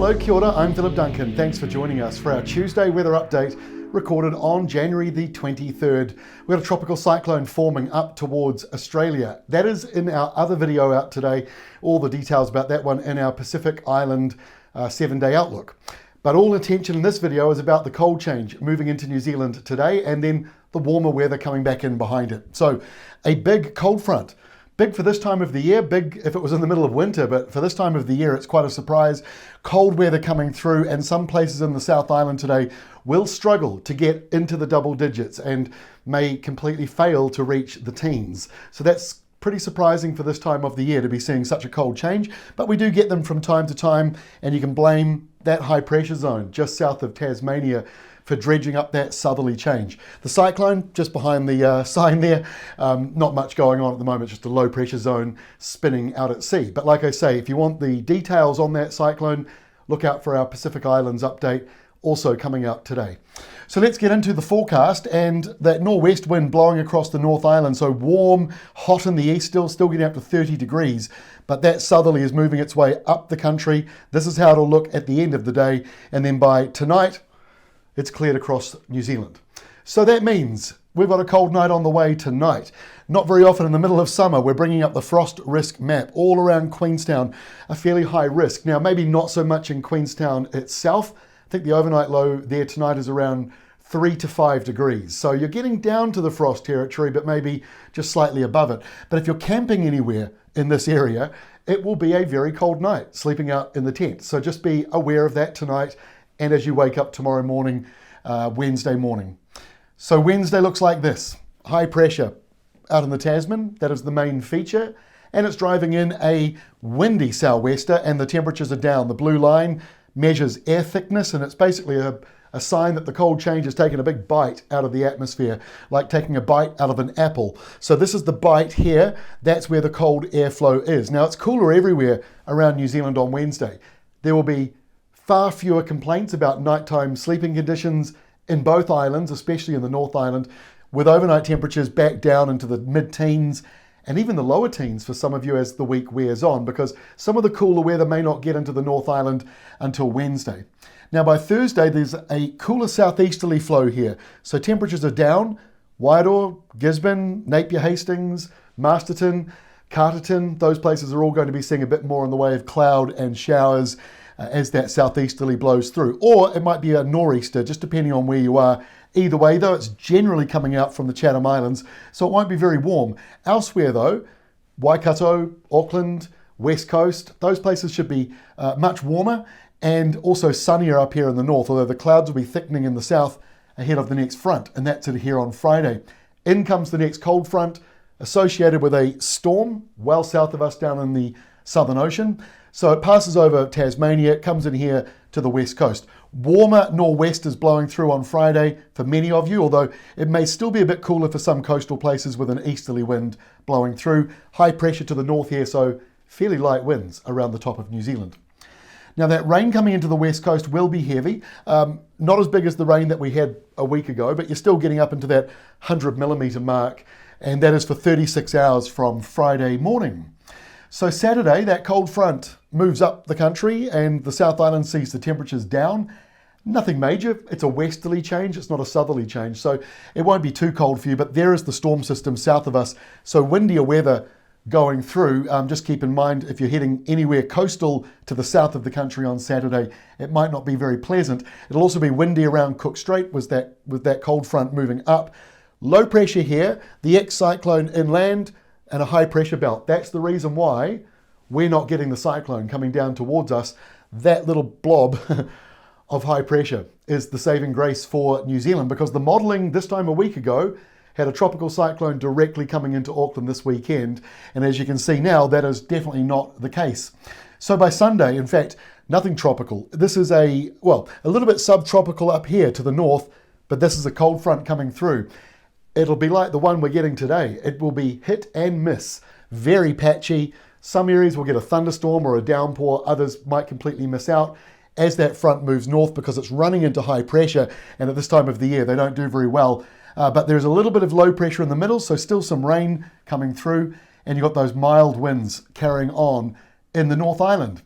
Hello, kia ora, I'm Philip Duncan. Thanks for joining us for our Tuesday weather update recorded on January the 23rd. We've got a tropical cyclone forming up towards Australia. That is in our other video out today. All the details about that one in our Pacific Island 7-day outlook. But all attention in this video is about the cold change moving into New Zealand today and then the warmer weather coming back in behind it. So a big cold front. Big for this time of the year, big if it was in the middle of winter, but for this time of the year, it's quite a surprise. Cold weather coming through, and some places in the South Island today will struggle to get into the double digits and may completely fail to reach the teens. So that's pretty surprising for this time of the year to be seeing such a cold change, but we do get them from time to time, and you can blame that high pressure zone just south of Tasmania for dredging up that southerly change. The cyclone just behind the sign there, not much going on at the moment, just a low pressure zone spinning out at sea. But like I say, if you want the details on that cyclone, look out for our Pacific Islands update, also coming out today. So let's get into the forecast, and that northwest wind blowing across the North Island, so warm, hot in the east, still getting up to 30 degrees, but that southerly is moving its way up the country. This is how it'll look at the end of the day, and then by tonight, it's cleared across New Zealand. So that means we've got a cold night on the way tonight. Not very often in the middle of summer, we're bringing up the frost risk map all around Queenstown, a fairly high risk. Now, maybe not so much in Queenstown itself. I think the overnight low there tonight is around 3 to 5 degrees. So you're getting down to the frost territory, but maybe just slightly above it. But if you're camping anywhere in this area, it will be a very cold night, sleeping out in the tent. So just be aware of that tonight, and as you wake up tomorrow morning, Wednesday morning. So Wednesday looks like this. High pressure out in the Tasman, that is the main feature, and it's driving in a windy sou'wester, and the temperatures are down. The blue line measures air thickness, and it's basically a sign that the cold change has taken a big bite out of the atmosphere, like taking a bite out of an apple. So this is the bite here. That's where the cold airflow is. Now, it's cooler everywhere around New Zealand on Wednesday. There will be far fewer complaints about nighttime sleeping conditions in both islands, especially in the North Island, with overnight temperatures back down into the mid-teens and even the lower teens for some of you as the week wears on, because some of the cooler weather may not get into the North Island until Wednesday. Now, by Thursday, there's a cooler southeasterly flow here. So temperatures are down. Wairoa, Gisborne, Napier Hastings, Masterton, Carterton, those places are all going to be seeing a bit more in the way of cloud and showers as that southeasterly blows through. Or it might be a nor'easter, just depending on where you are. Either way, though, it's generally coming out from the Chatham Islands, so it won't be very warm. Elsewhere, though, Waikato, Auckland, West Coast, those places should be much warmer and also sunnier up here in the north, although the clouds will be thickening in the south ahead of the next front, and that's it here on Friday. In comes the next cold front, associated with a storm well south of us down in the Southern Ocean. So it passes over Tasmania, it comes in here to the west coast. Warmer nor'westers blowing through on Friday for many of you, although it may still be a bit cooler for some coastal places with an easterly wind blowing through. High pressure to the north here, so fairly light winds around the top of New Zealand. Now, that rain coming into the west coast will be heavy. Not as big as the rain that we had a week ago, but you're still getting up into that 100 millimetre mark, and that is for 36 hours from Friday morning. So Saturday, that cold front moves up the country and the South Island sees the temperatures down. Nothing major. It's a westerly change. It's not a southerly change. So it won't be too cold for you, but there is the storm system south of us. So windier weather going through. Just keep in mind, if you're heading anywhere coastal to the south of the country on Saturday, it might not be very pleasant. It'll also be windy around Cook Strait with that cold front moving up. Low pressure here, the ex-cyclone inland, and a high pressure belt. That's the reason why we're not getting the cyclone coming down towards us. That little blob of high pressure is the saving grace for New Zealand, because the modelling this time a week ago had a tropical cyclone directly coming into Auckland this weekend, and as you can see now, that is definitely not the case. So by Sunday, in fact, nothing tropical. This is a little bit subtropical up here to the north, but this is a cold front coming through. It'll be like the one we're getting today. It will be hit and miss, very patchy. Some areas will get a thunderstorm or a downpour, others might completely miss out as that front moves north, because it's running into high pressure, and at this time of the year they don't do very well. But there's a little bit of low pressure in the middle, so still some rain coming through, and you've got those mild winds carrying on in the North Island.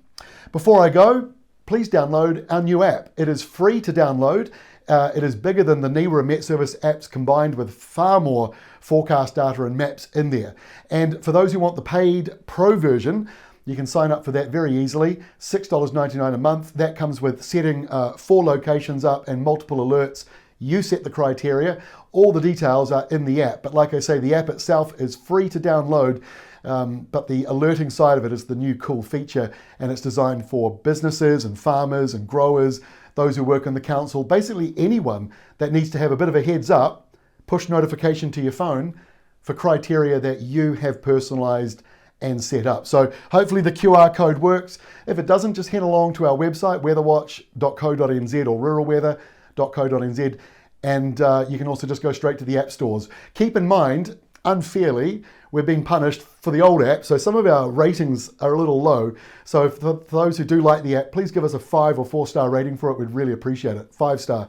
Before I go, please download our new app. It is free to download. It is bigger than the NIWA and Met Service apps combined, with far more forecast data and maps in there. And for those who want the paid pro version, you can sign up for that very easily, $6.99 a month. That comes with setting 4 locations up and multiple alerts. You set the criteria. All the details are in the app. But like I say, the app itself is free to download, but the alerting side of it is the new cool feature, and it's designed for businesses and farmers and growers, those who work in the council, basically anyone that needs to have a bit of a heads up, push notification to your phone for criteria that you have personalized and set up. So hopefully the QR code works. If it doesn't, just head along to our website, weatherwatch.co.nz or ruralweather.co.nz, and you can also just go straight to the app stores. Keep in mind, unfairly, we're being punished for the old app, so some of our ratings are a little low. So for those who do like the app, please give us a 5 or 4-star rating for it. We'd really appreciate it. 5 star.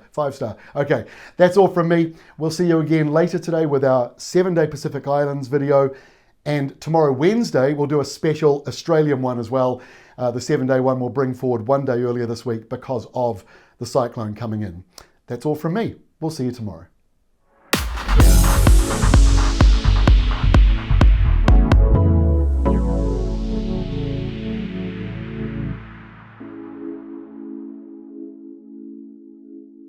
Okay, that's all from me. We'll see you again later today with our 7-day Pacific Islands video. And tomorrow, Wednesday, we'll do a special Australian one as well. The 7-day one we'll bring forward 1 day earlier this week because of the cyclone coming in. That's all from me. We'll see you tomorrow.